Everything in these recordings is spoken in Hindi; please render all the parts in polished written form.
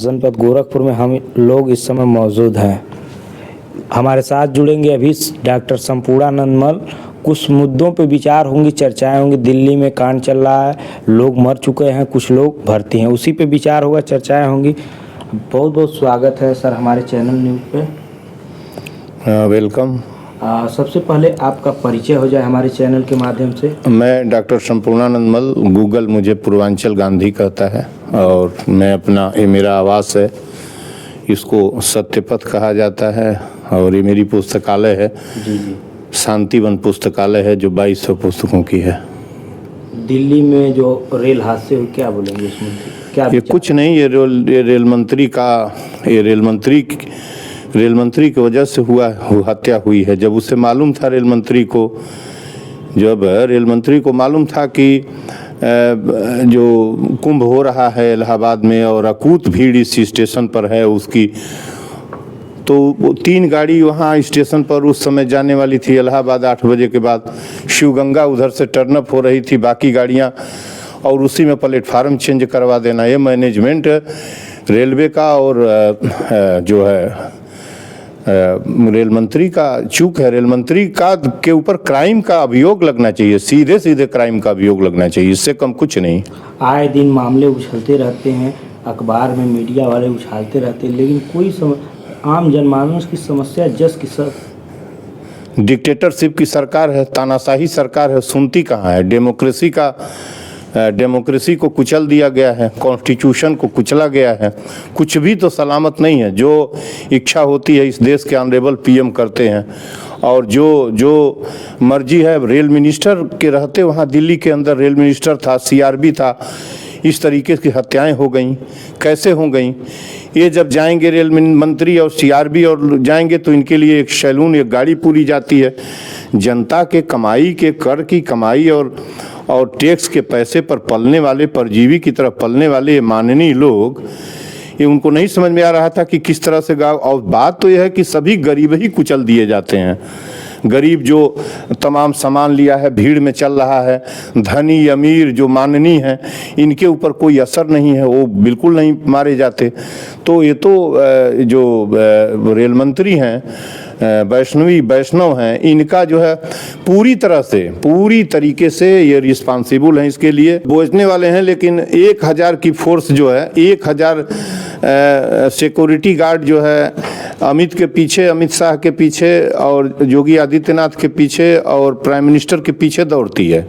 जनपद गोरखपुर में हम लोग इस समय मौजूद हैं। हमारे साथ जुड़ेंगे अभी डॉक्टर संपूर्णानंद मल। कुछ मुद्दों पे विचार होंगी, चर्चाएं होंगी। दिल्ली में कांड चल रहा है, लोग मर चुके हैं, कुछ लोग भर्ती हैं, उसी पे विचार होगा, चर्चाएं होंगी। बहुत बहुत स्वागत है सर हमारे चैनल न्यूज़ पे। वेलकम। सबसे पहले आपका परिचय हो जाए हमारे चैनल के माध्यम से। मैं डॉक्टर संपूर्णानंद मल, गूगल मुझे पूर्वांचल गांधी कहता है और मैं अपना ये मेरा आवास है, इसको सत्यपथ कहा जाता है और ये मेरी पुस्तकालय है। जी जी। शांतिवन पुस्तकालय है जो 2200 पुस्तकों की है। दिल्ली में जो रेल हादसे हुए, क्या बोलेंगे इसमें? क्या ये कुछ नहीं, ये रेल मंत्री की वजह से हत्या हुई है। जब उसे मालूम था रेल मंत्री को मालूम था कि जो कुंभ हो रहा है इलाहाबाद में और अकूत भीड़ इस स्टेशन पर है उसकी, तो वो 3 गाड़ी वहाँ स्टेशन पर उस समय जाने वाली थी इलाहाबाद 8 बजे के बाद। शिवगंगा उधर से टर्न अप हो रही थी, बाकी गाड़ियाँ, और उसी में प्लेटफार्म चेंज करवा देना, ये मैनेजमेंट रेलवे का और जो है रेल मंत्री का चूक है। रेल मंत्री का के ऊपर क्राइम का अभियोग लगना चाहिए, सीधे सीधे क्राइम का अभियोग लगना चाहिए, इससे कम कुछ नहीं। आए दिन मामले उछलते रहते हैं, अखबार में मीडिया वाले उछालते रहते हैं, लेकिन कोई आम जनमानस की समस्या जस की सब डिक्टेटरशिप की सरकार है, तानाशाही सरकार है, सुनती कहाँ है? डेमोक्रेसी को कुचल दिया गया है, कॉन्स्टिट्यूशन को कुचला गया है, कुछ भी तो सलामत नहीं है। जो इच्छा होती है इस देश के ऑनरेबल पीएम करते हैं और जो मर्जी है। रेल मिनिस्टर के रहते वहाँ दिल्ली के अंदर रेल मिनिस्टर था, सीआरबी था, इस तरीके की हत्याएं हो गई, कैसे हो गई? ये जब जाएंगे रेल मंत्री और सीआरबी और जाएंगे तो इनके लिए एक सैलून, एक गाड़ी पूरी जाती है। जनता के कमाई के कर की कमाई और टैक्स के पैसे पर पलने वाले, परजीवी की तरह पलने वाले माननीय लोग, ये उनको नहीं समझ में आ रहा था कि किस तरह से गाँव। और बात तो यह है कि सभी गरीब ही कुचल दिए जाते हैं। गरीब जो तमाम सामान लिया है, भीड़ में चल रहा है, धनी अमीर जो माननीय हैं, इनके ऊपर कोई असर नहीं है, वो बिल्कुल नहीं मारे जाते। तो ये तो जो रेल मंत्री हैं, वैष्णव हैं, इनका जो है पूरी तरीके से ये रिस्पॉन्सिबल हैं इसके लिए, बोझने वाले हैं। लेकिन 1000 की फोर्स जो है, 1000 सिक्योरिटी गार्ड जो है अमित शाह के पीछे और योगी आदित्यनाथ के पीछे और प्राइम मिनिस्टर के पीछे दौड़ती है।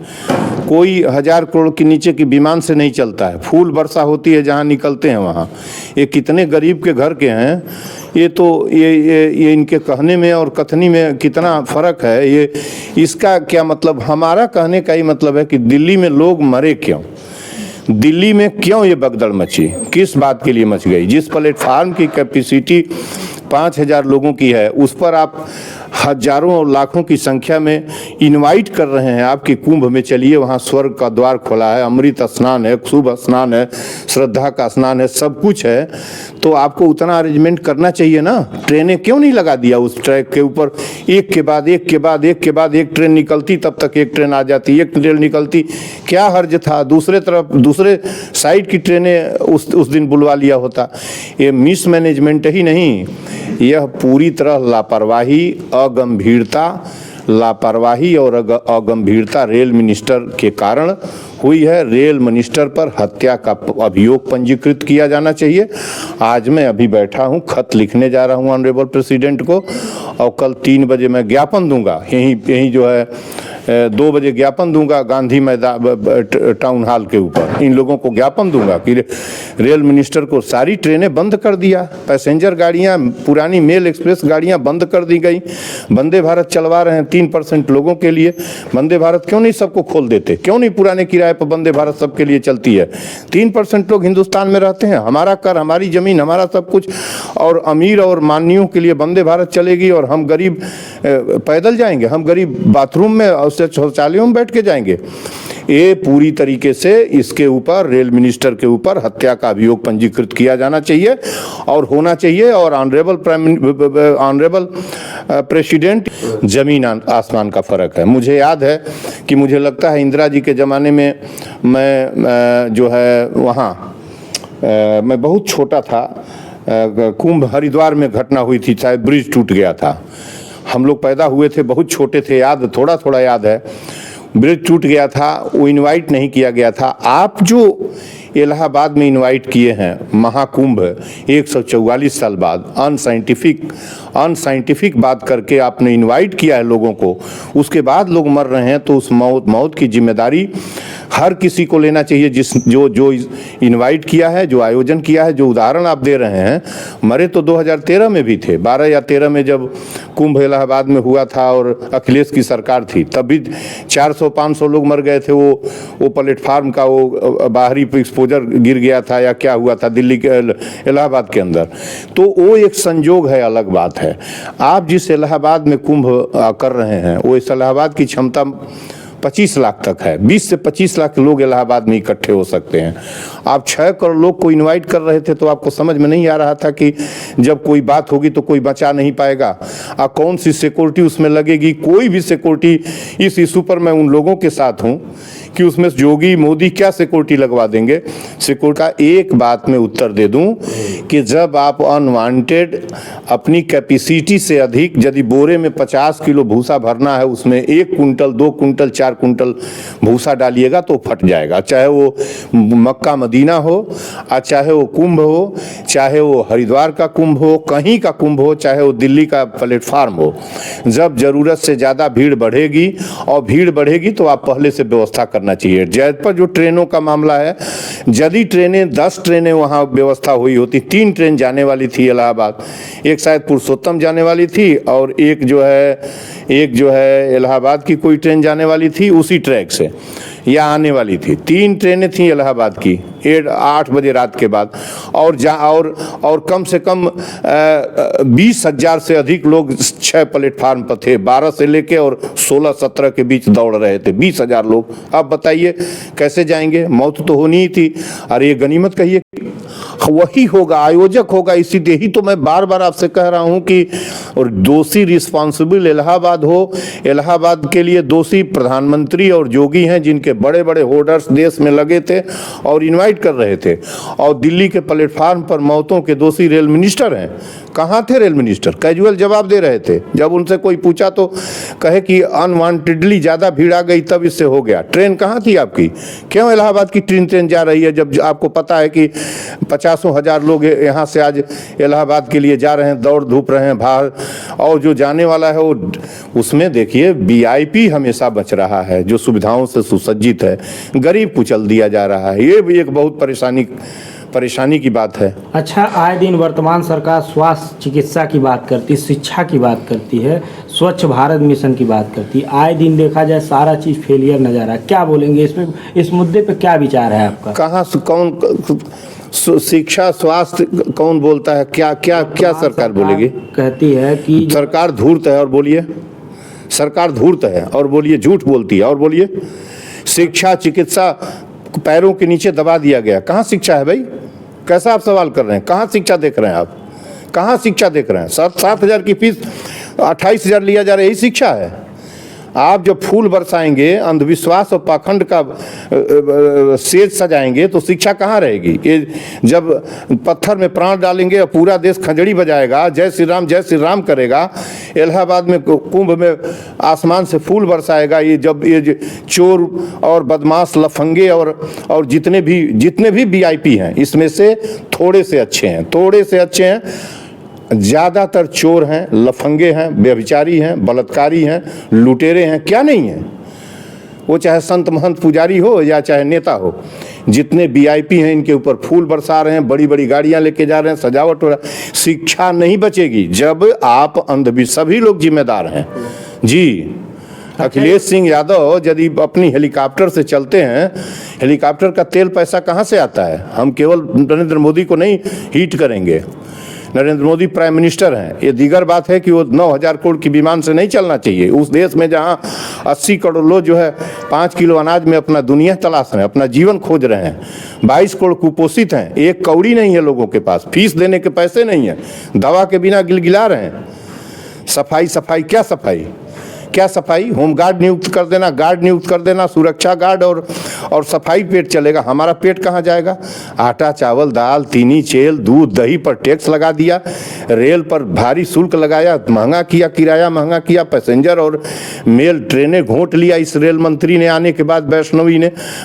कोई 1000 करोड़ के नीचे की विमान से नहीं चलता है, फूल वर्षा होती है जहाँ निकलते हैं वहाँ। ये कितने गरीब के घर के हैं, ये तो ये इनके कहने में और कथनी में कितना फर्क है। ये इसका क्या मतलब? हमारा कहने का ही मतलब है कि दिल्ली में लोग मरे क्यों, दिल्ली में क्यों ये भगदड़ मची, किस बात के लिए मच गई? जिस प्लेटफार्म की कैपेसिटी 5000 लोगों की है, उस पर आप हजारों और लाखों की संख्या में इनवाइट कर रहे हैं आपकी कुंभ में चलिए, वहाँ स्वर्ग का द्वार खोला है, अमृत स्नान है, शुभ स्नान है, श्रद्धा का स्नान है, सब कुछ है। तो आपको उतना अरेंजमेंट करना चाहिए ना। ट्रेनें क्यों नहीं लगा दिया उस ट्रैक के ऊपर? एक के बाद एक ट्रेन निकलती, तब तक एक ट्रेन आ जाती, एक ट्रेन निकलती, क्या हर्ज था? दूसरे साइड की ट्रेनें उस दिन बुलवा लिया होता। ये मिसमैनेजमेंट ही नहीं, यह पूरी तरह लापरवाही और अगंभीरता रेल मिनिस्टर के कारण हुई है। रेल मिनिस्टर पर हत्या का अभियोग पंजीकृत किया जाना चाहिए। आज मैं अभी बैठा हूं, खत लिखने जा रहा हूं ऑनरेबल प्रेसिडेंट को, और कल 3 बजे मैं ज्ञापन दूंगा, यहीं जो है 2 बजे ज्ञापन दूंगा गांधी मैदान टाउन हॉल के ऊपर। इन लोगों को ज्ञापन दूंगा कि रेल मिनिस्टर को सारी ट्रेनें बंद कर दिया, पैसेंजर गाड़ियां, पुरानी मेल एक्सप्रेस गाड़ियां बंद कर दी गई। वंदे भारत चलवा रहे हैं 3% लोगों के लिए, वंदे भारत क्यों नहीं सबको खोल देते? क्यों नहीं पुराने किराए पर वंदे भारत सबके लिए चलती है? 3% लोग हिंदुस्तान में रहते हैं, हमारा कर, हमारी जमीन, हमारा सब कुछ, और अमीर और माननीयों के लिए वंदे भारत चलेगी और हम गरीब पैदल जाएंगे, हम गरीब बाथरूम में और शौचालयों में बैठ के जाएंगे। ये पूरी तरीके से इसके ऊपर, रेल मिनिस्टर के ऊपर हत्या का अभियोग पंजीकृत किया जाना चाहिए और होना चाहिए। और ऑनरेबल प्रेसिडेंट, जमीन आसमान का फर्क है। मुझे याद है कि मुझे लगता है इंदिरा जी के ज़माने में मैं जो है वहाँ मैं बहुत छोटा था, कुंभ हरिद्वार में घटना हुई थी, शायद ब्रिज टूट गया था। हम लोग पैदा हुए थे, बहुत छोटे थे, याद थोड़ा थोड़ा याद है। ब्रिज टूट गया था, वो इनवाइट नहीं किया गया था। आप जो इलाहाबाद में इनवाइट किए हैं महाकुंभ 144 साल बाद, अनसाइंटिफिक बात करके आपने इनवाइट किया है लोगों को, उसके बाद लोग मर रहे हैं, तो उस मौत की जिम्मेदारी हर किसी को लेना चाहिए, जो इनवाइट किया है, जो आयोजन किया है। जो उदाहरण आप दे रहे हैं, मरे तो 2013 में भी थे, 12 या 13 में जब कुंभ इलाहाबाद में हुआ था और अखिलेश की सरकार थी, तब भी 400-500 लोग मर गए थे। वो प्लेटफार्म का वो बाहरी एक्सपोजर गिर गया था या क्या हुआ था दिल्ली के इलाहाबाद के अंदर, तो वो एक संजोग है, अलग बात है। आप जिस इलाहाबाद में कुंभ कर रहे हैं, वो इस इलाहाबाद की क्षमता 25 लाख तक है। 20 से 25 लाख लोग इलाहाबाद में इकट्ठे हो सकते हैं। आप 6 करोड़ लोग को इनवाइट कर रहे थे, तो आपको समझ में नहीं आ रहा था कि जब कोई बात होगी तो कोई बचा नहीं पाएगा। कौन सी सिक्योरिटी उसमें लगेगी? कोई भी सिक्योरिटी इस इशू पर मैं उन लोगों के साथ हूं कि उसमें योगी मोदी क्या सिक्योरिटी लगवा देंगे। सिक्योरिटी का एक बात में उत्तर दे दूं कि जब आप अनवांटेड अपनी कैपेसिटी से अधिक यदि बोरे में 50 किलो भूसा भरना है, उसमें 1 कुंटल 2 कुंटल 4 कुंटल भूसा डालिएगा तो फट जाएगा। चाहे वो मक्का मदीना हो, चाहे वो कुंभ हो, चाहे वो हरिद्वार का कुंभ हो, कहीं का कुंभ हो, चाहे वो दिल्ली का प्लेटफार्म हो। जब जरूरत से ज़्यादा भीड़ बढ़ेगी, और भीड़ बढ़ेगी तो आप पहले से व्यवस्था करना चाहिए। जयपुर जो ट्रेनों का मामला है, यदि 10 ट्रेनें वहाँ व्यवस्था हुई होती, 3 ट्रेन जाने वाली थी इलाहाबाद, एक शायद पुरुषोत्तम जाने वाली थी और एक जो है इलाहाबाद की कोई ट्रेन जाने वाली थी उसी ट्रैक से या आने वाली थी। 3 ट्रेनें थी इलाहाबाद की 8 बजे रात के बाद, और कम से कम 20,000 से अधिक लोग 6 प्लेटफार्म पर थे। 12 से लेके और 16-17 के बीच दौड़ रहे थे 20,000 लोग। अब बताइए कैसे जाएंगे? मौत तो होनी ही थी। अरे ये गनीमत कहिए, वही होगा, आयोजक होगा। इसीलिए ही तो मैं बार बार आपसे कह रहा हूं कि और दोषी रिस्पॉन्सिबल इलाहाबाद हो। इलाहाबाद के लिए दोषी प्रधानमंत्री और योगी हैं, जिनके बड़े बड़े होर्डर्स देश में लगे थे और इनवाइट कर रहे थे। और दिल्ली के प्लेटफार्म पर मौतों के दोषी रेल मिनिस्टर हैं। कहाँ थे रेल मिनिस्टर? कैजुअल जवाब दे रहे थे। जब उनसे कोई पूछा तो कहे कि अनवांटेडली ज़्यादा भीड़ आ गई तब इससे हो गया। ट्रेन कहाँ थी आपकी? क्यों इलाहाबाद की ट्रेन जा रही है जब आपको पता है कि 50,000 लोग यहाँ से आज इलाहाबाद के लिए जा रहे हैं, दौड़ धूप रहे हैं बाहर, और जो जाने वाला है वो उसमें देखिए VIP हमेशा बच रहा है, जो सुविधाओं से सुसज्जित है। गरीब कुचल दिया जा रहा है। ये भी एक बहुत परेशानी की बात है। अच्छा, आए दिन वर्तमान सरकार स्वास्थ्य चिकित्सा की बात करती, शिक्षा की बात करती है, स्वच्छ भारत मिशन की बात करती है। आए दिन देखा जाए सारा चीज़ फेलियर नजर आ रहा है। क्या बोलेंगे इसमें? इस मुद्दे पे क्या विचार है आपका? कहाँ कौन शिक्षा स्वास्थ्य कौन बोलता है? क्या सरकार बोलेगी? कहती है कि सरकार धूर्त है। और बोलिए, सरकार धूर्त है। और बोलिए, झूठ बोलती है। और बोलिए, शिक्षा चिकित्सा पैरों के नीचे दबा दिया गया। कहाँ शिक्षा है भाई? कैसा आप सवाल कर रहे हैं? कहाँ शिक्षा देख रहे हैं आप? कहाँ शिक्षा देख रहे हैं? 7,000 की फीस 28,000 लिया जा रहा है, यही शिक्षा है? आप जब फूल बरसाएंगे, अंधविश्वास और पाखंड का सेज सजाएंगे तो शिक्षा कहाँ रहेगी? ये जब पत्थर में प्राण डालेंगे और पूरा देश खंजड़ी बजाएगा, जय श्री राम करेगा, इलाहाबाद में कुंभ में आसमान से फूल बरसाएगा, ये चोर और बदमाश लफंगे और जितने भी VIP हैं, इसमें से थोड़े से अच्छे हैं। ज़्यादातर चोर हैं, लफंगे हैं, व्यभिचारी हैं, बलात्कारी हैं, लुटेरे हैं। क्या नहीं है? वो चाहे संत महंत पुजारी हो या चाहे नेता हो, जितने VIP हैं इनके ऊपर फूल बरसा रहे हैं, बड़ी बड़ी गाड़ियां लेके जा रहे हैं, सजावट हो रहा है। शिक्षा नहीं बचेगी जब आप सभी लोग जिम्मेदार हैं जी। अखिलेश सिंह यादव यदि अपनी हेलीकॉप्टर से चलते हैं, हेलीकॉप्टर का तेल पैसा कहाँ से आता है? हम केवल नरेंद्र मोदी को नहीं हिट करेंगे। नरेंद्र मोदी प्राइम मिनिस्टर हैं। ये दीगर बात है कि वो 9,000 करोड़ की विमान से नहीं चलना चाहिए। उस देश में जहाँ 80 करोड़ लोग जो है 5 किलो अनाज में अपना दुनिया तलाश रहे हैं, अपना जीवन खोज रहे हैं। 22 करोड़ कुपोषित हैं, 1 कौड़ी नहीं है लोगों के पास, फीस देने के पैसे नहीं है, दवा के बिना गिलगिला रहे हैं। सफाई क्या सफाई? होमगार्ड नियुक्त कर देना, गार्ड नियुक्त कर देना, सुरक्षा गार्ड और सफाई पेट चलेगा, हमारा पेट कहाँ जाएगा? आटा चावल दाल चीनी तेल दूध दही पर टैक्स लगा दिया, रेल पर भारी शुल्क लगाया, महंगा किया, किराया महंगा किया, पैसेंजर और मेल ट्रेनें घोंट लिया इस रेल मंत्री ने आने के बाद,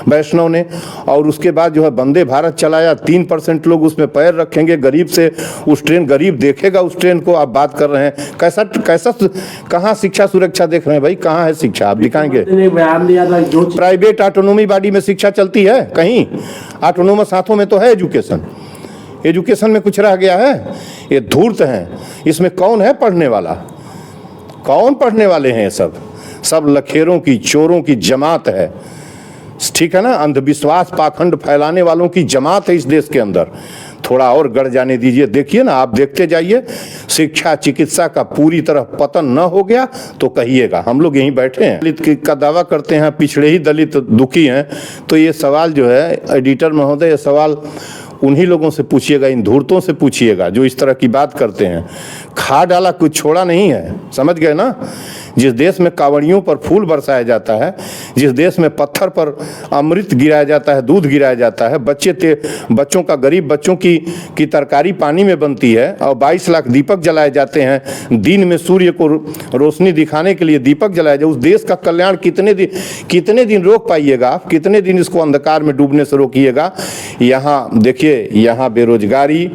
वैष्णव ने। और उसके बाद जो है वंदे भारत चलाया, 3% लोग उसमें पैर रखेंगे, गरीब से उस ट्रेन, गरीब देखेगा उस ट्रेन को। आप बात कर रहे हैं कैसा कहाँ शिक्षा सुरक्षा देख रहे हैं भाई? कहाँ है शिक्षा? आप दिखाएंगे? प्राइवेट ऑटोनोमी बॉडी में शिक्षा चलती है कहीं? ऑटोनोमस हाथों में तो है एजुकेशन में कुछ रह गया है? ये धूर्त हैं। इसमें कौन है पढ़ने वाला? कौन पढ़ने वाले हैं? सब लखेरों की, चोरों की जमात है, ठीक है ना? अंधविश्वास पाखंड फैलाने वालों की जमात है इस देश के अंदर। थोड़ा और गढ़ जाने दीजिए, देखिए ना, आप देखते जाइए। शिक्षा चिकित्सा का पूरी तरह पतन न हो गया तो कहिएगा। हम लोग यहीं बैठे हैं, दलित का दावा करते हैं, पिछड़े ही दलित दुखी हैं। तो ये सवाल जो है एडिटर महोदय, ये सवाल उन्हीं लोगों से पूछिएगा, इन धूर्तों से पूछिएगा जो इस तरह की बात करते हैं। खा डाला कुछ छोड़ा नहीं है, समझ गए ना? जिस देश में कांवड़ियों पर फूल बरसाया जाता है, जिस देश में पत्थर पर अमृत गिराया जाता है, दूध गिराया जाता है, बच्चों का, गरीब बच्चों की तरकारी पानी में बनती है, और 22 लाख दीपक जलाए जाते हैं दिन में, सूर्य को रोशनी दिखाने के लिए दीपक जलाया जाए। उस देश का कल्याण कितने दिन रोक पाइएगा आप? कितने दिन इसको अंधकार में डूबने से रोकिएगा? यहाँ देखिए, यहाँ बेरोजगारी,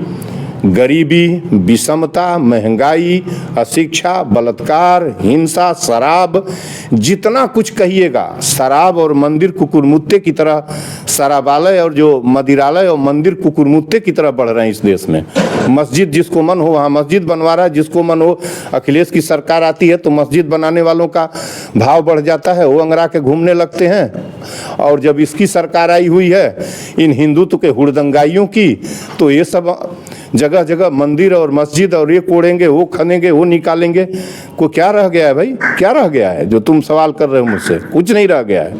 गरीबी, विषमता, महंगाई, अशिक्षा, बलात्कार, हिंसा, शराब, जितना कुछ कहिएगा, शराब और मंदिर कुकुरमुत्ते की तरह, शराबालय और जो मदिरालय और मंदिर कुकुरमुत्ते की तरह बढ़ रहे हैं इस देश में। मस्जिद जिसको मन हो वहाँ मस्जिद बनवा रहा है, जिसको मन हो। अखिलेश की सरकार आती है तो मस्जिद बनाने वालों का भाव बढ़ जाता है, वो अंगरा के घूमने लगते हैं। और जब इसकी सरकार आई हुई है इन हिंदुत्व के हुड़दंगाइयों की, तो ये सब जगह जगह मंदिर और मस्जिद, और ये कोड़ेंगे, वो खनेंगे, वो निकालेंगे। को क्या रह गया है भाई? क्या रह गया है जो तुम सवाल कर रहे हो मुझसे? कुछ नहीं रह गया है।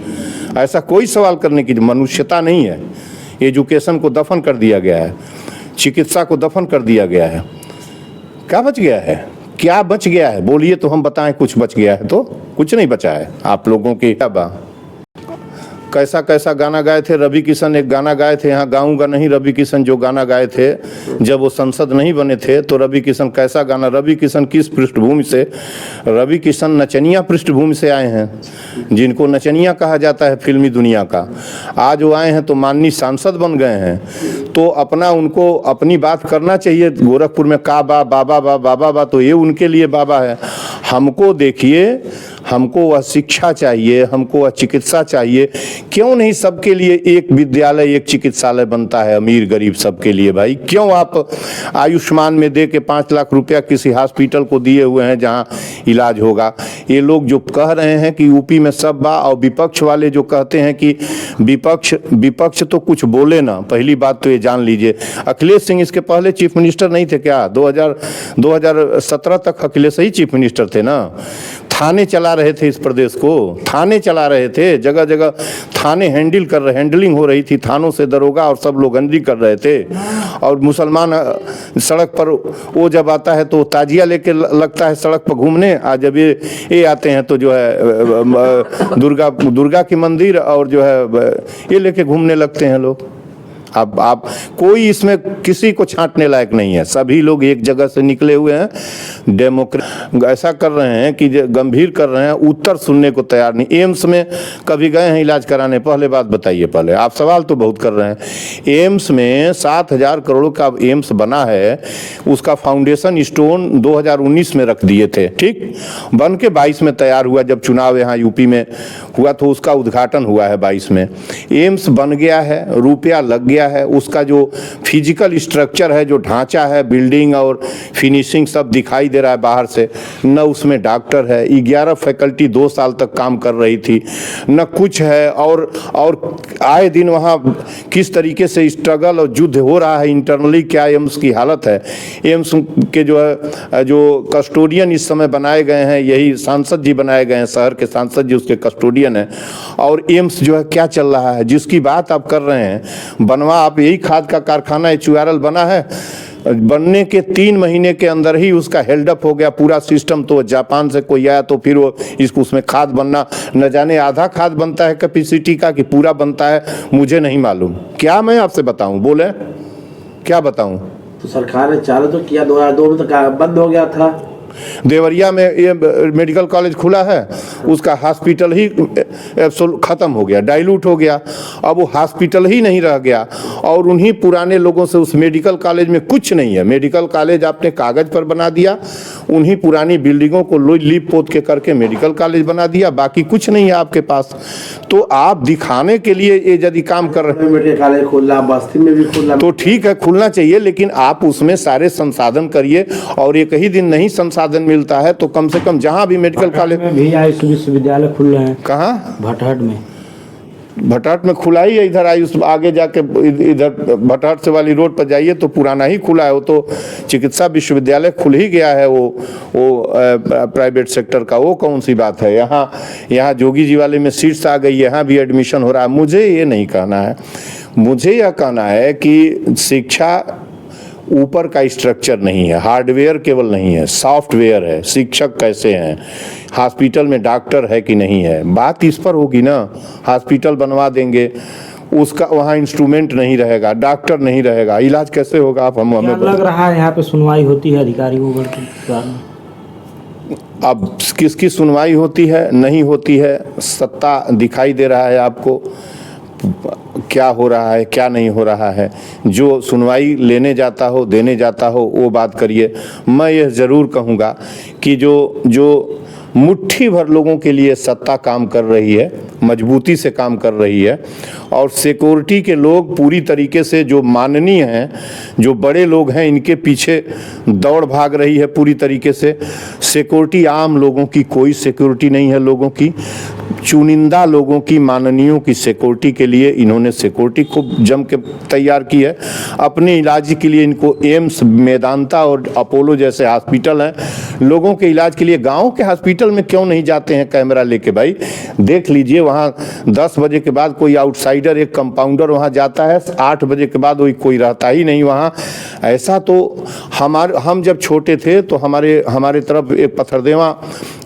ऐसा कोई सवाल करने की मनुष्यता नहीं है। एजुकेशन को दफन कर दिया गया है, चिकित्सा को दफन कर दिया गया है। क्या बच गया है? क्या बच गया है? बोलिए तो हम बताएं। कुछ बच गया है तो? कुछ नहीं बचा है आप लोगों की। कैसा कैसा गाना गाए थे रवि किशन, एक गाना गाए थे, यहाँ गाऊंगा नहीं, रवि किशन जो गाना गाए थे जब वो संसद नहीं बने थे, तो रवि किशन कैसा गाना, रवि किशन किस पृष्ठभूमि से? रवि किशन नचनिया पृष्ठभूमि से आए हैं, जिनको नचनिया कहा जाता है फिल्मी दुनिया का। आज वो आए हैं तो माननीय सांसद बन गए हैं, तो उनको अपनी बात करना चाहिए। गोरखपुर में काबा बाबा, तो ये उनके लिए बाबा है। हमको देखिए, हमको वह शिक्षा चाहिए, हमको वह चिकित्सा चाहिए। क्यों नहीं सबके लिए एक विद्यालय, एक चिकित्सालय बनता है, अमीर गरीब सबके लिए भाई? क्यों आप आयुष्मान में दे के 5 लाख रुपया किसी हॉस्पिटल को दिए हुए हैं जहां इलाज होगा? ये लोग जो कह रहे हैं कि यूपी में सब बा, और विपक्ष वाले जो कहते हैं कि विपक्ष तो कुछ बोले ना। पहली बात तो ये जान लीजिए, अखिलेश सिंह इसके पहले चीफ मिनिस्टर नहीं थे क्या? 2017 तक अखिलेश ही चीफ मिनिस्टर थे ना। थाने चला रहे थे इस प्रदेश को, थाने चला रहे थे, जगह जगह थाने हैंडलिंग हो रही थी, थानों से दरोगा और सब लोग हैंडलिंग कर रहे थे। और मुसलमान सड़क पर वो जब आता है तो ताजिया लेके लगता है सड़क पर घूमने, आज जब ये आते हैं तो जो है दुर्गा की मंदिर और जो है ये लेके घूमने लगते हैं लोग। अब आप कोई इसमें किसी को छांटने लायक नहीं है, सभी लोग एक जगह से निकले हुए हैं। डेमोक्रेट ऐसा कर रहे हैं कि गंभीर कर रहे हैं, उत्तर सुनने को तैयार नहीं। एम्स में कभी गए हैं इलाज कराने? पहले बात बताइए, पहले आप सवाल तो बहुत कर रहे हैं। एम्स में 7,000 करोड़ का एम्स बना है, उसका फाउंडेशन स्टोन 2019 में रख दिए थे, ठीक? बन के 22 में तैयार हुआ, जब चुनाव यहाँ यूपी में हुआ तो उसका उद्घाटन हुआ है 22 में। एम्स बन गया है, रुपया लग गया है, उसका जो फिजिकल स्ट्रक्चर है, जो ढांचा है, बिल्डिंग और फिनिशिंग सब दिखाई दे रहा है बाहर से। न उसमें डॉक्टर है, 11 फैकल्टी 2 साल तक काम कर रही थी, न कुछ है। और आए दिन वहाँ किस तरीके से स्ट्रगल और युद्ध हो रहा है इंटरनली, क्या एम्स की हालत है। एम्स के जो है जो कस्टोडियन इस समय बनाए गए हैं, यही सांसद जी बनाए गए हैं, शहर के सांसद जी उसके कस्टोडियन हैं। और एम्स जो है क्या चल रहा है, जिसकी बात आप कर रहे हैं, बनवा आप यही खाद का कारखाना HURL बना है, बनने के 3 महीने के अंदर ही उसका हेल्डअप हो गया पूरा सिस्टम। तो जापान से कोई आया तो फिर वो इसको उसमें खाद बनना, न जाने आधा खाद बनता है कैपेसिटी का कि पूरा बनता है, मुझे नहीं मालूम। क्या मैं आपसे बताऊं, बोले क्या बताऊं। तो सरकार ने चालू तो किया, 2002 में तो बंद हो गया था। देवरिया में ये मेडिकल कॉलेज खुला है, उसका हॉस्पिटल ही खत्म हो गया, डाइल्यूट हो गया। अब वो हॉस्पिटल ही नहीं रह गया और उन्हीं पुराने लोगों से उस मेडिकल कॉलेज में कुछ नहीं है। मेडिकल कॉलेज आपने कागज पर बना दिया, उन्हीं पुरानी बिल्डिंगों को लीप पोत के करके मेडिकल कॉलेज बना दिया, बाकी कुछ नहीं है आपके पास। तो आप दिखाने के लिए ये यदि काम कर रहे हैं, मेडिकल कॉलेज खुला, बस्ती में भी खुला, तो ठीक है खुलना चाहिए, लेकिन आप उसमें सारे संसाधन करिए। और एक ही दिन नहीं संसाधन मिलता है तो कम से कम जहां भी मेडिकल कॉलेज में भी आयुष विश्वविद्यालय खुल रहे हैं। कहाँ? भटहट में। भटहट में खुला ही है, इधर आयुष आगे जाके इधर भटहट से वाली रोड पर जाइए तो पुराना ही खुला है। वो तो चिकित्सा विश्वविद्यालय खुल ही गया है, वो प्राइवेट सेक्टर का। वो कौन सी बात है। यहाँ जोगी जी वाले में सीट्स आ गई, यहाँ भी एडमिशन हो रहा है। मुझे ये नहीं कहना है, मुझे यह कहना है कि शिक्षा ऊपर का स्ट्रक्चर नहीं है, हार्डवेयर केवल नहीं है, सॉफ्टवेयर है। शिक्षक कैसे हैं, हॉस्पिटल में डॉक्टर है कि नहीं है, बात इस पर होगी ना। हॉस्पिटल बनवा देंगे, उसका वहाँ इंस्ट्रूमेंट नहीं रहेगा, डॉक्टर नहीं रहेगा, इलाज कैसे होगा। आप हमें लग रहा है यहाँ पे सुनवाई होती है अधिकारियों को। अब किसकी सुनवाई होती है, नहीं होती है, सत्ता दिखाई दे रहा है आपको क्या हो रहा है क्या नहीं हो रहा है। जो सुनवाई लेने जाता हो, देने जाता हो, वो बात करिए। मैं यह ज़रूर कहूँगा कि जो मुट्ठी भर लोगों के लिए सत्ता काम कर रही है, मजबूती से काम कर रही है, और सिक्योरिटी के लोग पूरी तरीके से जो माननीय हैं, जो बड़े लोग हैं, इनके पीछे दौड़ भाग रही है पूरी तरीके से। सिक्योरिटी आम लोगों की कोई सिक्योरिटी नहीं है, लोगों की चुनिंदा लोगों की, माननीयों की सिक्योरिटी के लिए इन्होंने सिक्योरिटी खूब जम के तैयार की है। अपने इलाज के लिए इनको एम्स, मेदांता और अपोलो जैसे हॉस्पिटल हैं। लोगों के इलाज के लिए गांव के हॉस्पिटल में क्यों नहीं जाते हैं कैमरा लेके। भाई देख लीजिए, वहाँ 10 बजे के बाद कोई आउटसाइडर, एक कंपाउंडर वहाँ जाता है, 8 बजे के बाद कोई रहता ही नहीं वहाँ। ऐसा तो हम जब छोटे थे तो हमारे तरफ एक पथरदेवा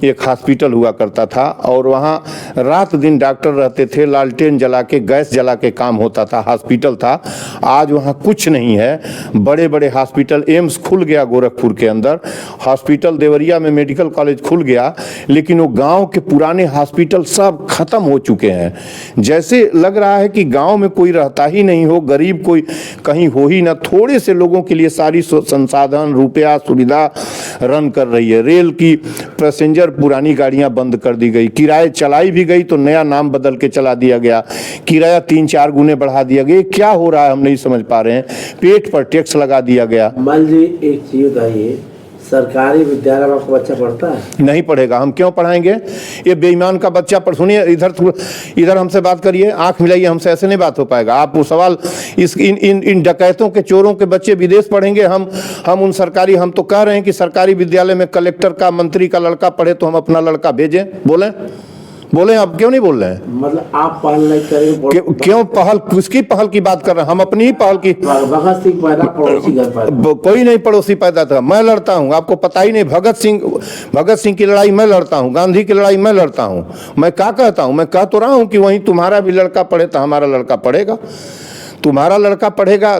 एक हॉस्पिटल हुआ करता था, और वहाँ रात दिन डॉक्टर रहते थे, लालटेन जला के, गैस जला के काम होता था, हॉस्पिटल था। आज वहाँ कुछ नहीं है। बड़े बड़े हॉस्पिटल, एम्स खुल गया गोरखपुर के अंदर, हॉस्पिटल देवरिया में मेडिकल कॉलेज खुल गया, लेकिन वो गांव के पुराने हॉस्पिटल सब खत्म हो चुके हैं। जैसे लग रहा है कि गांव में कोई रहता ही नहीं हो, गरीब कोई कहीं हो ही ना। थोड़े से लोगों के लिए सारी संसाधन, रुपया, सुविधा रन कर रही है। रेल की पैसेंजर पुरानी गाड़ियां बंद कर दी गई, किराए चलाई भी गई तो नया नाम बदल के चला दिया गया, किराया 3-4 गुने बढ़ा दिया गया। क्या हो रहा है हम नहीं समझ पा रहे हैं। पेट पर टैक्स लगा दिया गया। मान ली एक चीज बताइए, सरकारी विद्यालय में आपका बच्चा पढ़ता है? नहीं पढ़ेगा, हम क्यों पढ़ाएंगे। ये बेईमान का बच्चा पर सुनिए, इधर हमसे बात करिए, आंख मिलाइए हमसे, ऐसे नहीं बात हो पाएगा। आप वो सवाल इन डकैतों के, चोरों के बच्चे विदेश पढ़ेंगे, हम उन सरकारी, हम तो कह रहे हैं कि सरकारी विद्यालय में कलेक्टर का, मंत्री का लड़का पढ़े तो हम अपना लड़का भेजें। बोले आप क्यों नहीं बोल रहे हैं। मतलब आप पहल नहीं करेंगे? क्यों पहल, किसकी पहल की बात कर रहे हैं। हम अपनी ही पहल की। भगत सिंह पैदा पड़ोसी घर पैदा, कोई नहीं पड़ोसी पैदा था। मैं लड़ता हूं, आपको पता ही नहीं। भगत सिंह की लड़ाई मैं लड़ता हूं, गांधी की लड़ाई मैं लड़ता हूं। मैं क्या कहता हूं, मैं कह तो रहा हूं कि वहीं तुम्हारा भी लड़का पढ़े तो हमारा लड़का पढ़ेगा, तुम्हारा लड़का पढ़ेगा,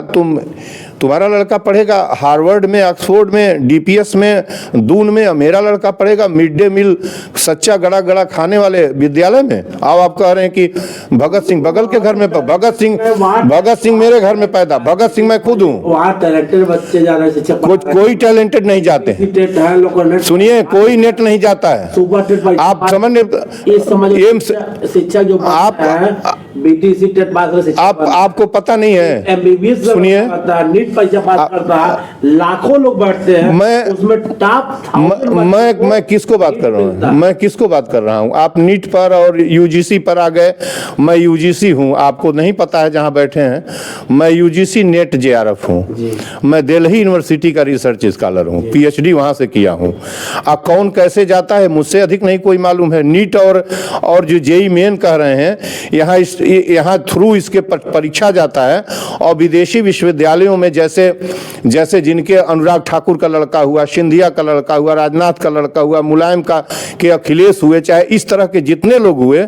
तुम्हारा लड़का पढ़ेगा हार्वर्ड में, ऑक्सफोर्ड में, डीपीएस में, दून में, मेरा लड़का पढ़ेगा मिड डे मील सच्चा गड़ा गड़ा खाने वाले विद्यालय में। आप कह रहे हैं कि भगत सिंह बगल के घर में, भगत सिंह मेरे घर में पैदा, भगत सिंह मैं खुद हूँ। वहाँ टैलेंटेड बच्चे जा रहे हैं, कोई टैलेंटेड नहीं जाते। सुनिए, कोई नेट नहीं जाता है। आप समझ शिक्षा जो आपको पता नहीं है। सुनिए, पैसा पास करता है, लाखों लोग बैठते हैं, उसमें टॉप मैं किसको बात कर रहा हूँ, मैं किसको बात कर रहा हूँ। आप नीट पर और यूजीसी पर आ गए। मैं यूजीसी हूँ, आपको नहीं पता है जहाँ बैठे हैं। मैं यूजीसी नेट जेआरएफ हूँ। मैं दिल्ली यूनिवर्सिटी का रिसर्च स्कॉलर हूँ, पीएचडी वहाँ से किया हूँ। कौन कैसे जाता है मुझसे अधिक नहीं कोई मालूम है। नीट और जो जेई मेन कह रहे हैं, यहाँ यहाँ थ्रू इसके परीक्षा जाता है। और विदेशी विश्वविद्यालयों में जैसे जिनके अनुराग ठाकुर का लड़का हुआ, सिंधिया का लड़का हुआ, राजनाथ का लड़का हुआ, मुलायम का के अखिलेश हुए, चाहे इस तरह के जितने लोग हुए,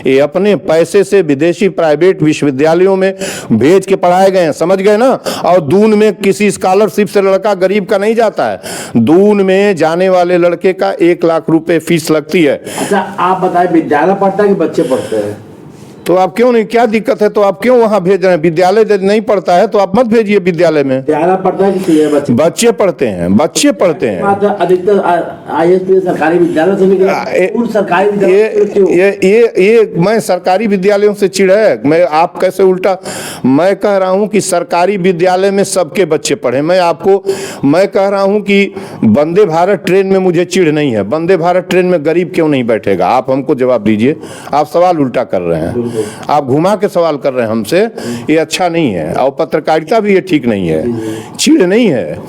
ये अपने पैसे से विदेशी प्राइवेट विश्वविद्यालयों में भेज के पढ़ाए गए हैं, समझ गए ना। और दून में किसी स्कॉलरशिप से लड़का गरीब का नहीं जाता है। दून में जाने वाले लड़के का 1 लाख रुपए फीस लगती है। अच्छा आप बताएं, विद्यालय पढ़ता है कि बच्चे पढ़ते हैं? तो आप क्यों नहीं, क्या दिक्कत है? तो आप क्यों वहां भेज रहे हैं? विद्यालय नहीं पढ़ता है तो आप मत भेजिए विद्यालय में। विद्यालय पढ़ता है कि बच्चे? बच्चे पढ़ते हैं, बच्चे पढ़ते हैं। अधिकतर IAS सरकारी विद्यालय से निकला, सरकारी विद्यालय ये मैं सरकारी विद्यालयों से चिढ़ है। मैं आप कैसे उल्टा, मैं कह रहा हूं कि सरकारी विद्यालय में सबके बच्चे पढ़े। मैं कह रहा हूं कि वंदे भारत ट्रेन में मुझे चिढ़ नहीं है। वंदे भारत ट्रेन में गरीब क्यों नहीं बैठेगा? आप हमको जवाब दीजिए। आप सवाल उल्टा कर रहे हैं, आप घुमा के सवाल कर रहे हैं हमसे, ये अच्छा नहीं है। और पत्रकारिता भी ये ठीक नहीं है, चिढ़ नहीं है।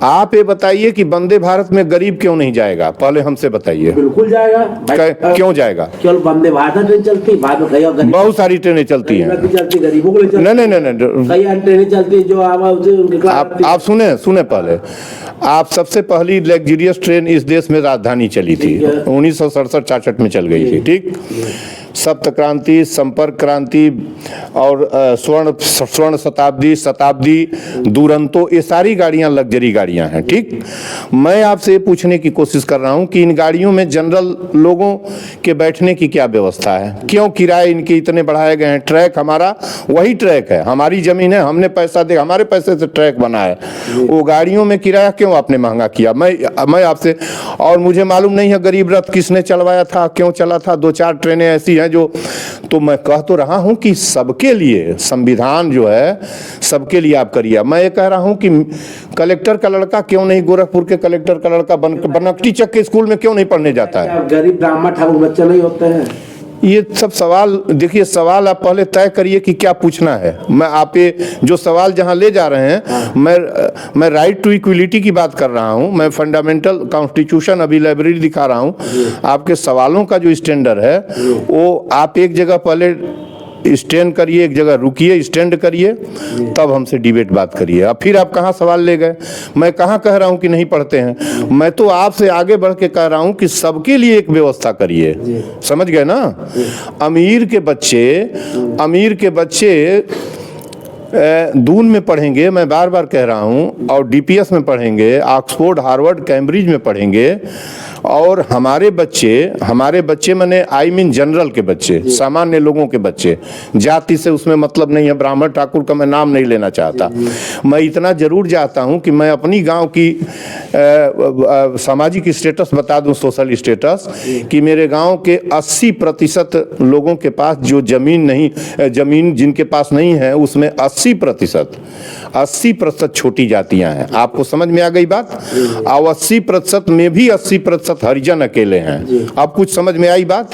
आप ये बताइए कि वंदे भारत में गरीब क्यों नहीं जाएगा? पहले हमसे बताइए। बिल्कुल जाएगा। क्यों जाएगा? केवल वंदे भारत ट्रेन चलती, बाद में कई और बहुत सारी ट्रेनें चलती हैं। गरीबों को नहीं, कई और ट्रेनें चलती है जो आप सुने पहले। आप सबसे पहली लग्जरियस ट्रेन इस देश में राजधानी चली थी, 1967-66 में चल गई थी, ठीक। सप्त क्रांति, संपर्क क्रांति और स्वर्ण शताब्दी, दुरंतो, ये सारी गाड़ियां लग्जरी गाड़ियां हैं, ठीक। मैं आपसे ये पूछने की कोशिश कर रहा हूं कि इन गाड़ियों में जनरल लोगों के बैठने की क्या व्यवस्था है? क्यों किराए इनके इतने बढ़ाए गए हैं? ट्रैक हमारा वही ट्रैक है, हमारी जमीन है, हमने पैसा दे, हमारे पैसे से ट्रैक बना है। वो गाड़ियों में किराया क्यों आपने महंगा किया? मैं आपसे, और मुझे मालूम नहीं है गरीब रथ किसने चलवाया था, क्यों चला था। 2-4 ट्रेनें ऐसी जो, तो मैं कह तो रहा हूं कि सबके लिए संविधान जो है सबके लिए आप करिए। मैं ये कह रहा हूं कि कलेक्टर का लड़का क्यों नहीं, गोरखपुर के कलेक्टर का लड़का बनकटी चक के स्कूल में क्यों नहीं पढ़ने जाता है? गरीब ब्राह्मण ठाकुर बच्चे नहीं होते हैं? ये सब सवाल देखिए, सवाल आप पहले तय करिए कि क्या पूछना है। मैं आप ये जो सवाल जहां ले जा रहे हैं, मैं राइट टू इक्वलिटी की बात कर रहा हूं, मैं फंडामेंटल कॉन्स्टिट्यूशन अभी लाइब्रेरी दिखा रहा हूं। आपके सवालों का जो स्टैंडर्ड है वो आप एक जगह पहले स्टैंड करिए, एक जगह रुकिए, स्टैंड करिए, तब हमसे डिबेट बात करिए। अब फिर आप कहाँ सवाल ले गए? मैं कहाँ कह रहा हूँ कि नहीं पढ़ते हैं? मैं तो आपसे आगे बढ़ के कह रहा हूँ कि सबके लिए एक व्यवस्था करिए, समझ गए ना। अमीर के बच्चे दून में पढ़ेंगे, मैं बार बार कह रहा हूँ, और DPS में पढ़ेंगे, ऑक्सफोर्ड, हार्वर्ड, कैम्ब्रिज में पढ़ेंगे। और हमारे बच्चे मैंने जनरल के बच्चे, सामान्य लोगों के बच्चे, जाति से उसमें मतलब नहीं है, ब्राह्मण ठाकुर का मैं नाम नहीं लेना चाहता। मैं इतना जरूर चाहता हूं कि मैं अपनी गांव की सामाजिक स्टेटस बता दूं, सोशल स्टेटस, कि मेरे गांव के 80% लोगों के पास जो जमीन जिनके पास नहीं है, उसमें 80% छोटी जातियां हैं। आपको समझ में आ गई बात? और 80% में भी 80% हरिजन अकेले हैं। अब कुछ समझ में आई बात?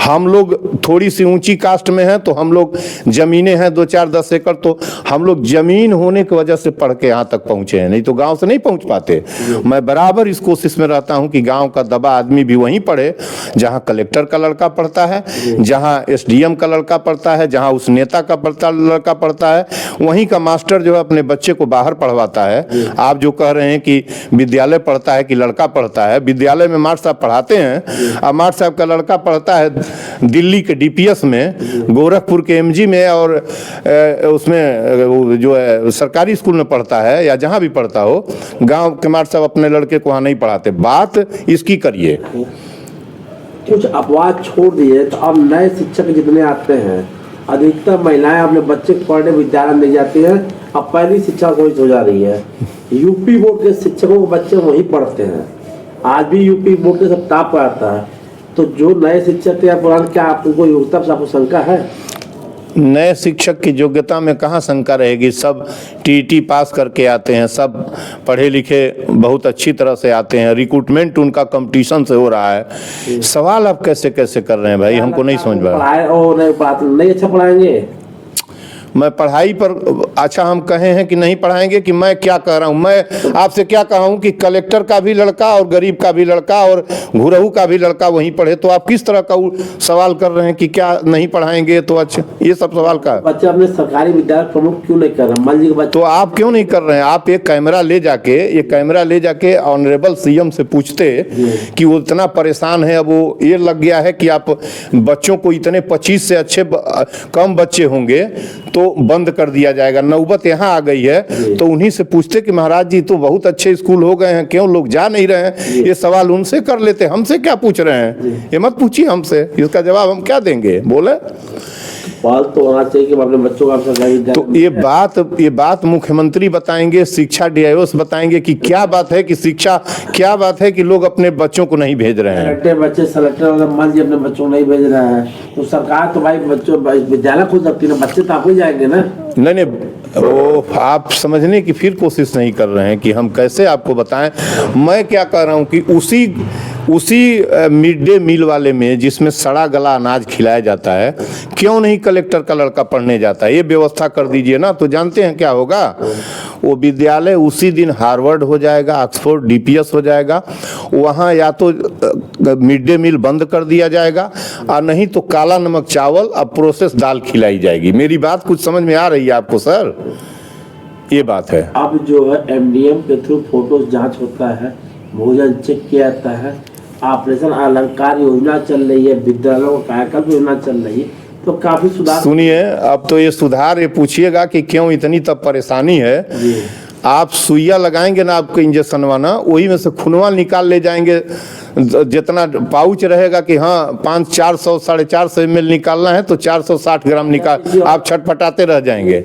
हम लोग थोड़ी सी ऊंची कास्ट में हैं, तो हम लोग जमीनें हैं 2-4-10 एकड़, तो हम लोग जमीन होने की वजह से पढ़ के यहाँ तक पहुंचे हैं, नहीं तो गांव से नहीं पहुंच पाते। मैं बराबर इस कोशिश में रहता हूं कि गांव का दबा आदमी भी वहीं पढ़े जहां कलेक्टर का लड़का पढ़ता है, जहां SDM का लड़का पढ़ता है, जहां उस नेता का लड़का पढ़ता है, वहीं का मास्टर जो है अपने बच्चे को बाहर पढ़वाता है। आप जो कह रहे हैं कि विद्यालय पढ़ता है कि लड़का पढ़ता है, विद्यालय में मास्टर साहब पढ़ाते हैं, और मास्टर साहब का लड़का पढ़ता है दिल्ली के DPS में, गोरखपुर के MG में, और उसमें जो है सरकारी स्कूल में पढ़ता है, या जहां भी पढ़ता हो। गांव के मास्टर साहब अपने लड़के को वहां नहीं पढ़ाते। बात इसकी करिए। कुछ अपवाद छोड़ दिए तो अब नए शिक्षक जितने आते हैं, अधिकतर महिलाएं अपने बच्चे को पढ़ने विद्यालय नहीं जाती हैं। अब पहली शिक्षा कोर्स हो जा रही है। UP बोर्ड के शिक्षकों के बच्चे वहीं पढ़ते हैं। आज भी UP बोर्ड के सब टॉप पर आता है। तो जो नए शिक्षक या पुराने, क्या आपको योग्यता से आपको शंका है? नए शिक्षक की योग्यता में कहाँ शंका रहेगी? सब TET पास करके आते हैं, सब पढ़े लिखे बहुत अच्छी तरह से आते हैं, रिक्रूटमेंट उनका कंपटीशन से हो रहा है। सवाल आप कैसे कर रहे हैं भाई? हमको नहीं समझ में आ रहा। नहीं अच्छा पढ़ाएंगे? मैं पढ़ाई पर अच्छा हम कहे हैं कि नहीं पढ़ाएंगे, कि मैं क्या कह रहा हूँ, मैं आपसे क्या कहा हूँ कि कलेक्टर का भी लड़का और गरीब का भी लड़का और घुरहू का भी लड़का वहीं पढ़े, तो आप किस तरह का सवाल कर रहे हैं कि क्या नहीं पढ़ाएंगे? तो अच्छा, ये सब सवाल का बच्चे अपने सरकारी विद्यालय प्रमुख क्यों नहीं कर रहे? मान लीजिए तो आप क्यों नहीं कर रहे हैं? आप एक कैमरा ले जाके ऑनरेबल सीएम से पूछते कि वो इतना परेशान है, अब वो ये लग गया है कि आप बच्चों को इतने 25 से अच्छे कम बच्चे होंगे तो बंद कर दिया जाएगा, नौबत यहाँ आ गई है। तो उन्हीं से पूछते कि महाराज जी तो बहुत अच्छे स्कूल हो गए हैं, क्यों लोग जा नहीं रहे हैं? ये सवाल उनसे कर लेते, हमसे क्या पूछ रहे हैं? ये मत पूछिए हमसे, इसका जवाब हम क्या देंगे? बोले पहल तो होना चाहिए कि अपने बच्चों का सरकारी विद्यालय। तो ये बात मुख्यमंत्री बताएंगे, शिक्षा डीआईओ बताएंगे कि क्या बात है कि शिक्षा, क्या बात है कि लोग अपने बच्चों को नहीं भेज रहे हैं। बच्चे सेलेक्टर मान लीजिए अपने बच्चों को नहीं भेज रहे हैं, तो सरकार तो भाई बच्चों विद्यालय खोल सकती है ना, बच्चे तो आप ही जाएंगे ना। नहीं, वो आप समझने की फिर कोशिश नहीं कर रहे हैं कि हम कैसे आपको बताएं। मैं क्या कह रहा हूं कि उसी मिड डे मील वाले में जिसमें सड़ा गला अनाज खिलाया जाता है, क्यों नहीं कलेक्टर का लड़का पढ़ने जाता है? ये व्यवस्था कर दीजिए ना, तो जानते हैं क्या होगा? वो विद्यालय उसी दिन हार्वर्ड हो जाएगा, ऑक्सफोर्ड डीपीएस हो जाएगा। वहाँ या तो मिड डे मील बंद कर दिया जाएगा और नहीं तो काला नमक चावल और प्रोसेस दाल खिलाई जाएगी। मेरी बात कुछ समझ में आ रही है आपको सर? ये बात है। अब जो है एमडीएम के थ्रू फोटोज जांच होता है, भोजन चेक किया जाता है, ऑपरेशन अलंकार योजना चल रही है, विद्यालयों का कायाकल्प योजना चल रही है, तो काफी सुधार। सुनिए, अब तो ये सुधार, ये पूछिएगा कि क्यों इतनी तब परेशानी है। आप सुइया लगाएंगे ना, आपको इंजेक्शन वाला, वही में से खूनवा निकाल ले जाएंगे। जितना पाउच रहेगा कि हाँ 400 450 ml निकालना है तो 460 ग्राम निकाल, आप छटपटाते रह जाएंगे।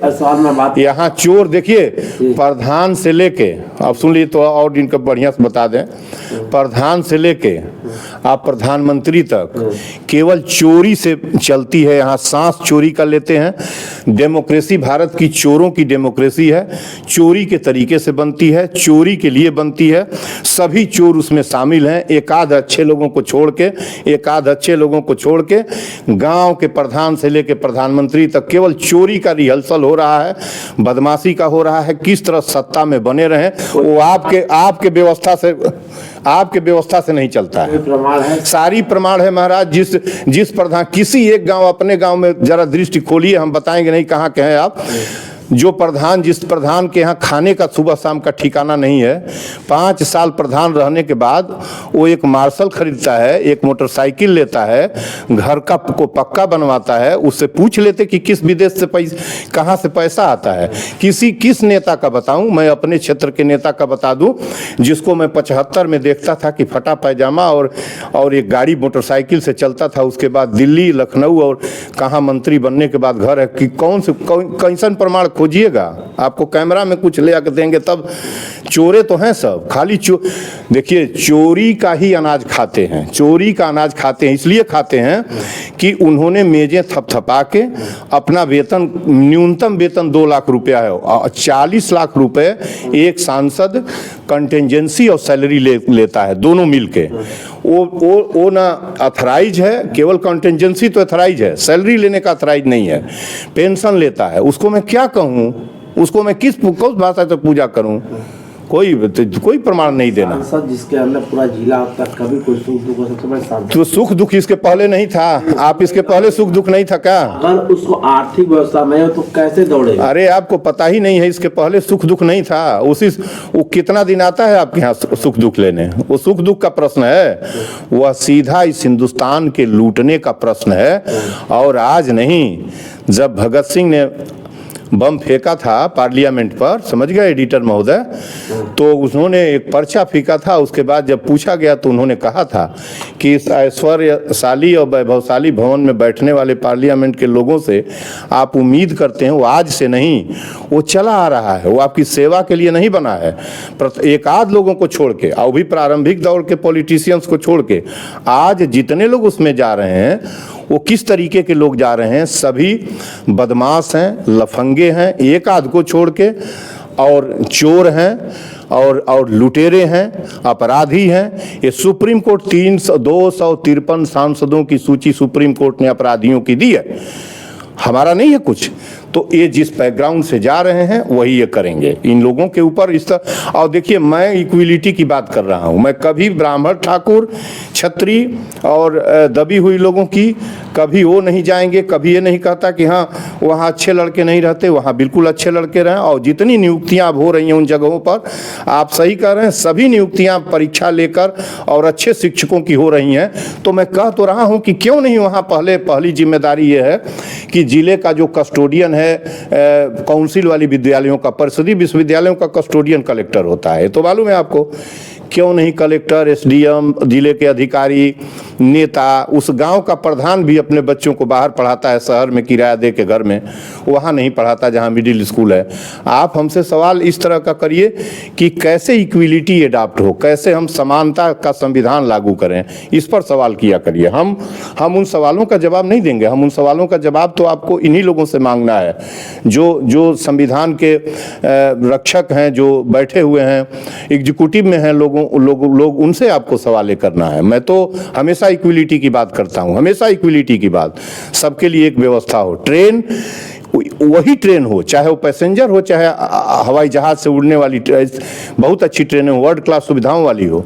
यहाँ चोर देखिए, प्रधान से लेके, आप सुन लीजिए तो और इनका बढ़िया से बता दें, प्रधान से लेके आप प्रधानमंत्री तक केवल चोरी से चलती है। यहाँ सांस चोरी कर लेते हैं। डेमोक्रेसी भारत की चोरों की डेमोक्रेसी है, चोरी के तरीके से बनती है, चोरी के लिए बनती है। सभी चोर उसमें शामिल हैं, एक आध अच्छे लोगों को छोड़ के गांव के प्रधान से लेके प्रधानमंत्री तक केवल चोरी का रिहर्सल हो रहा है, बदमाशी का हो रहा है। किस तरह सत्ता में बने रहें, वो आपके व्यवस्था से नहीं चलता है। प्रमाण है, सारी प्रमाण है महाराज। जिस प्रधान, किसी एक गांव, अपने गांव में जरा दृष्टि खोलिए, हम बताएंगे नहीं कहाँ के हैं आप। जिस प्रधान के यहाँ खाने का सुबह शाम का ठिकाना नहीं है, 5 साल प्रधान रहने के बाद वो एक मार्शल खरीदता है, एक मोटरसाइकिल लेता है, घर का को पक्का बनवाता है। उससे पूछ लेते कि किस विदेश से कहाँ से पैसा आता है। किस नेता का बताऊं? मैं अपने क्षेत्र के नेता का बता दूं, जिसको मैं 75 में देखता था कि फटा पैजामा और एक गाड़ी मोटरसाइकिल से चलता था। उसके बाद दिल्ली, लखनऊ और कहाँ मंत्री बनने के बाद घर है कि कैसन प्रमाण खोजिएगा? आपको कैमरा में कुछ ले आकर देंगे तब। चोरे तो हैं सब, खाली देखिए, चोरी का ही अनाज खाते हैं, चोरी का अनाज खाते हैं। इसलिए खाते हैं कि उन्होंने मेजें थपथपा के अपना वेतन, न्यूनतम वेतन 2 लाख रुपया है, 40 लाख रुपए एक सांसद कंटेंजेंसी और सैलरी लेता है, दोनों मिलके। वो ना अथराइज है, केवल कंटेंजेंसी तो अथराइज है, सैलरी लेने का अथराइज नहीं है। पेंशन लेता है, उसको मैं क्या कहूँ? उसको मैं किस भाषा से पूजा करूँ? कोई प्रमाण नहीं देना। जिसके अंदर पूरा जिला अब तक कभी कोई सुख दुख हो सकता है, तो सुख दुख इसके पहले नहीं था। आप इसके पहले सुख दुख नहीं था क्या? अगर उसको आर्थिक व्यवस्था नहीं हो तो कैसे दौड़ेगा? अरे आपको पता ही नहीं है, इसके पहले सुख दुख नहीं था। वो कितना दिन आता है आपके यहाँ सुख दुख लेने? वो सुख दुख का प्रश्न है, वह सीधा इस हिंदुस्तान के लूटने का प्रश्न है। और आज नहीं, जब भगत सिंह ने बम फेंका था पार्लियामेंट पर, समझ गए एडिटर महोदय, तो उन्होंने एक पर्चा फेंका था। उसके बाद जब पूछा गया तो उन्होंने कहा था कि इस ऐश्वर्यशाली और वैभवशाली भवन में बैठने वाले पार्लियामेंट के लोगों से आप उम्मीद करते हैं, वो आज से नहीं, वो चला आ रहा है, वो आपकी सेवा के लिए नहीं बना है। एक आध लोगों को छोड़ के, और भी प्रारंभिक दौर के पॉलिटिशियंस को छोड़ के, आज जितने लोग उसमें जा रहे हैं वो किस तरीके के लोग जा रहे हैं? सभी बदमाश हैं, लफंगे हैं, एक आध को छोड़ के, और चोर हैं और लुटेरे हैं, अपराधी हैं। ये सुप्रीम कोर्ट 253 सांसदों की सूची सुप्रीम कोर्ट ने अपराधियों की दी है, हमारा नहीं है कुछ। तो ये जिस बैकग्राउंड से जा रहे हैं वही ये करेंगे। इन लोगों के ऊपर इस तरह, और देखिए मैं इक्विलिटी की बात कर रहा हूँ, मैं कभी ब्राह्मण ठाकुर क्षत्रिय और दबी हुई लोगों की कभी वो नहीं जाएंगे, कभी ये नहीं कहता कि हाँ वहाँ अच्छे लड़के नहीं रहते, वहाँ बिल्कुल अच्छे लड़के रहें। और जितनी नियुक्तियाँ अब हो रही हैं उन जगहों पर, आप सही कह रहे हैं, सभी नियुक्तियाँ परीक्षा लेकर और अच्छे शिक्षकों की हो रही हैं। तो मैं कह तो रहा हूँ कि क्यों नहीं वहाँ पहली जिम्मेदारी ये है कि जिले का जो कस्टोडियन है, काउंसिल वाली विद्यालयों का, परिषदीय विश्वविद्यालयों का कस्टोडियन कलेक्टर होता है, तो मालूम है आपको, क्यों नहीं कलेक्टर, एसडीएम, जिले के अधिकारी, नेता, उस गांव का प्रधान भी अपने बच्चों को बाहर पढ़ाता है, शहर में किराया दे के घर में, वहाँ नहीं पढ़ाता जहाँ मिडिल स्कूल है। आप हमसे सवाल इस तरह का करिए कि कैसे इक्विलिटी अडॉप्ट हो, कैसे हम समानता का संविधान लागू करें, इस पर सवाल किया करिए। हम उन सवालों का जवाब नहीं देंगे, हम उन सवालों का जवाब तो आपको इन्हीं लोगों से मांगना है जो संविधान के रक्षक हैं, जो बैठे हुए हैं एग्जीक्यूटिव में हैं, लोग उनसे आपको सवाल करना है। मैं तो हमेशा इक्विलिटी की बात करता हूं, हमेशा इक्विलिटी की बात, सबके लिए एक व्यवस्था हो, ट्रेन वही ट्रेन हो, चाहे वो पैसेंजर हो, चाहे हवाई जहाज से उड़ने वाली बहुत अच्छी ट्रेन हो, वर्ल्ड क्लास सुविधाओं वाली हो,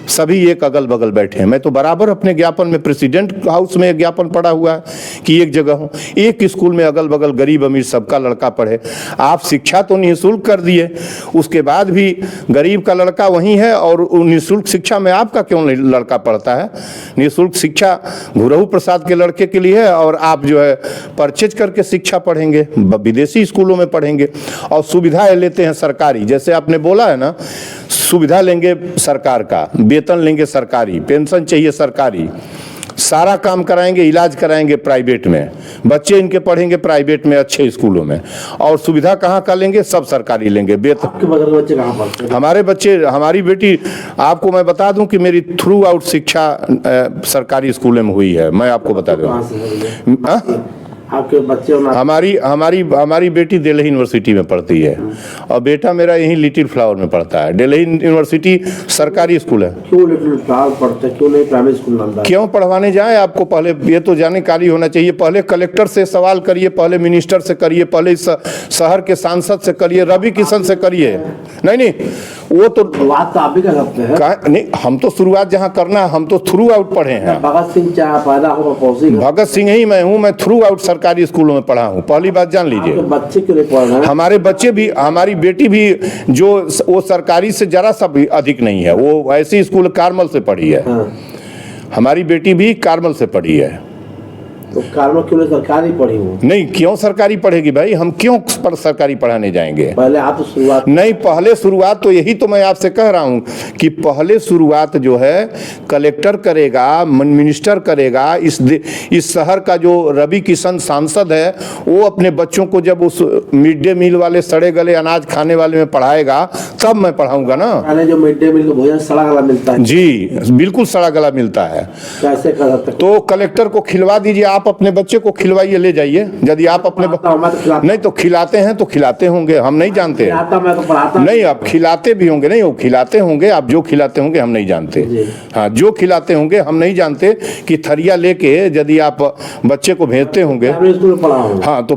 सभी एक अगल बगल बैठे हैं। मैं तो बराबर अपने ज्ञापन में प्रेसिडेंट हाउस में एक ज्ञापन पड़ा हुआ है कि एक जगह हो, एक स्कूल में अगल बगल गरीब अमीर सबका लड़का पढ़े। आप शिक्षा तो निःशुल्क कर दिए, उसके बाद भी गरीब का लड़का वहीं है और निःशुल्क शिक्षा में आपका क्यों लड़का पढ़ता है? निःशुल्क शिक्षा गुरु प्रसाद के लड़के के लिए है और आप जो है परचेज करके शिक्षा पढ़ेंगे, विदेशी स्कूलों में पढ़ेंगे और सुविधाएं लेते हैं सरकारी। जैसे आपने बोला है ना, सुविधा लेंगे सरकार का, वेतन लेंगे सरकारी, पेंशन चाहिए सरकारी, सारा काम कराएंगे, इलाज कराएंगे प्राइवेट में, बच्चे इनके पढ़ेंगे प्राइवेट में अच्छे स्कूलों में, और सुविधा कहाँ का लेंगे? सब सरकारी लेंगे। आपके बगल के बच्चे कहाँ पढ़ते हैं? हमारे बच्चे, हमारी बेटी, आपको मैं बता दूं कि मेरी थ्रू आउट शिक्षा सरकारी स्कूलों में हुई है। मैं आपको बता दूं, आपके बच्चे हमारी बेटी दिल्ली यूनिवर्सिटी में पढ़ती है और बेटा मेरा यहीं लिटिल फ्लावर में पढ़ता है। दिल्ली यूनिवर्सिटी सरकारी स्कूल है। क्यों लिटिल फ्लावर पढ़ते हैं, क्यों नहीं प्राइमरी स्कूल नाम? क्यों पढ़वाने जाए? आपको पहले ये तो जानकारी होना चाहिए, पहले कलेक्टर से सवाल करिए, पहले मिनिस्टर से करिए, पहले शहर के सांसद से करिए, रवि किशन से करिए। नहीं वो तो बात तो आप भी कर सकते हैं। नहीं, हम तो शुरुआत जहाँ करना है, हम तो थ्रू आउट पढ़े हैं। भगत सिंह चाहे पैदा हो, भगत सिंह ही मैं हूँ, मैं थ्रू आउट सरकारी स्कूलों में पढ़ा हूँ, पहली बात जान लीजिए। बच्चे क्यों नहीं पढ़ रहे हैं? हमारे बच्चे भी, हमारी बेटी भी, जो वो सरकारी से जरा सा भी अधिक नहीं है, वो ऐसी स्कूल कार्मल से पढ़ी है। हमारी बेटी भी कार्मल से पढ़ी है। तो कार्मल क्यों सरकारी पढ़ी हूँ? नहीं, क्यों सरकारी पढ़ेगी भाई? हम क्यों पर सरकारी पढ़ाने जाएंगे? पहले आप तो शुरुआत नहीं, पहले शुरुआत तो यही तो मैं आपसे कह रहा हूँ कि पहले शुरुआत जो है कलेक्टर करेगा, मिनिस्टर करेगा। इस शहर का जो रवि किशन सांसद है, वो अपने बच्चों को जब उस मिड डे मील वाले सड़े गले अनाज खाने वाले में पढ़ाएगा, तब मैं पढ़ाऊंगा ना। जो मिड डे मील का भोजन सड़ा गला मिलता है, जी बिल्कुल सड़ा गला मिलता है। कैसे कर सकते? तो कलेक्टर को खिलवा दीजिए, आप अपने बच्चे को खिलवाइए, ले जाइए। यदि आप अपने नहीं तो खिलाते हैं तो खिलाते होंगे, हम नहीं जानते। मैं तो पढ़ाता नहीं, आप खिलाते भी होंगे। नहीं, वो खिलाते होंगे, आप जो खिलाते होंगे हम नहीं जानते। हाँ, जो खिलाते होंगे हम नहीं जानते कि थरिया लेके यदि आप बच्चे को भेजते होंगे। हाँ, तो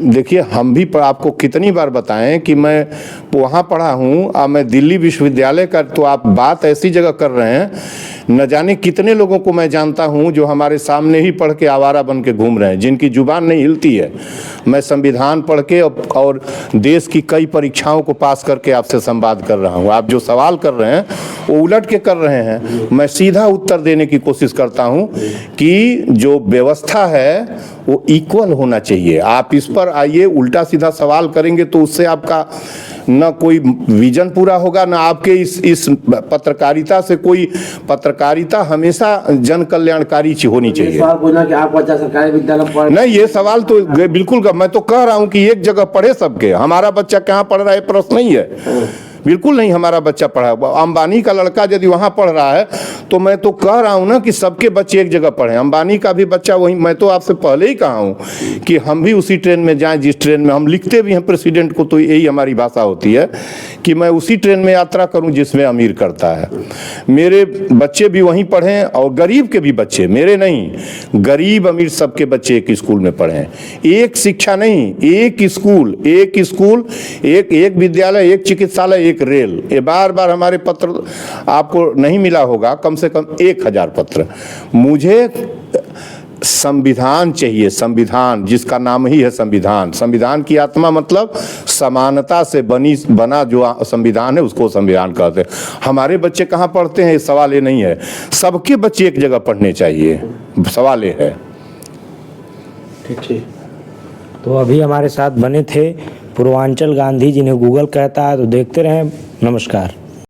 देखिए, हम भी आपको कितनी बार बताएं कि मैं वहाँ पढ़ा हूँ, मैं दिल्ली विश्वविद्यालय का, तो आप बात ऐसी जगह कर रहे हैं, न जाने कितने लोगों को मैं जानता हूं जो हमारे सामने ही पढ़ के आवारा बन के घूम रहे हैं, जिनकी जुबान नहीं हिलती है। मैं संविधान पढ़ के और देश की कई परीक्षाओं को पास करके आपसे संवाद कर रहा हूं। आप जो सवाल कर रहे हैं वो उलट के कर रहे हैं, मैं सीधा उत्तर देने की कोशिश करता हूं कि जो व्यवस्था है वो इक्वल होना चाहिए। आप इस पर आइए, उल्टा सीधा सवाल करेंगे तो उससे आपका न कोई विजन पूरा होगा, न आपके इस पत्रकारिता से कोई, पत्रकारिता हमेशा जन कल्याणकारी होनी चाहिए। कि आप बच्चा सरकारी विद्यालय पढ़ नहीं, ये सवाल तो बिल्कुल, मैं तो कह रहा हूं कि एक जगह पढ़े सबके। हमारा बच्चा कहाँ पढ़ रहा है प्रश्न नहीं है। बिल्कुल नहीं हमारा बच्चा पढ़ा। अंबानी का लड़का यदि वहाँ पढ़ रहा है तो मैं तो कह रहा हूँ ना कि सबके बच्चे एक जगह पढ़ें। अंबानी का भी बच्चा वहीं, मैं तो आपसे पहले ही कहा हूँ कि हम भी उसी ट्रेन में जाएं जिस ट्रेन में हम लिखते भी हैं प्रेसिडेंट को, तो यही हमारी भाषा होती है कि मैं उसी ट्रेन में यात्रा करूं जिसमें अमीर करता है। मेरे बच्चे भी वहीं पढ़ें और गरीब के भी बच्चे, मेरे नहीं, गरीब अमीर सबके बच्चे एक स्कूल में पढ़ें। एक शिक्षा नहीं, एक स्कूल, एक विद्यालय, एक चिकित्सालय, एक रेल। ये बार बार हमारे पत्र आपको नहीं मिला होगा, कम से कम 1000 पत्र। मुझे संविधान चाहिए, संविधान जिसका नाम ही है संविधान। संविधान की आत्मा मतलब समानता से बना जो संविधान है उसको संविधान कहते हैं। हमारे बच्चे कहाँ पढ़ते हैं, सवाल ये नहीं है। सबके बच्चे एक जगह पढ़ने चाहिए, सवाल ये है। ठीक। तो अभी हमारे साथ बने थे पूर्वांचल गांधी, जिन्हें गूगल कहता है। तो देखते रहें। नमस्कार।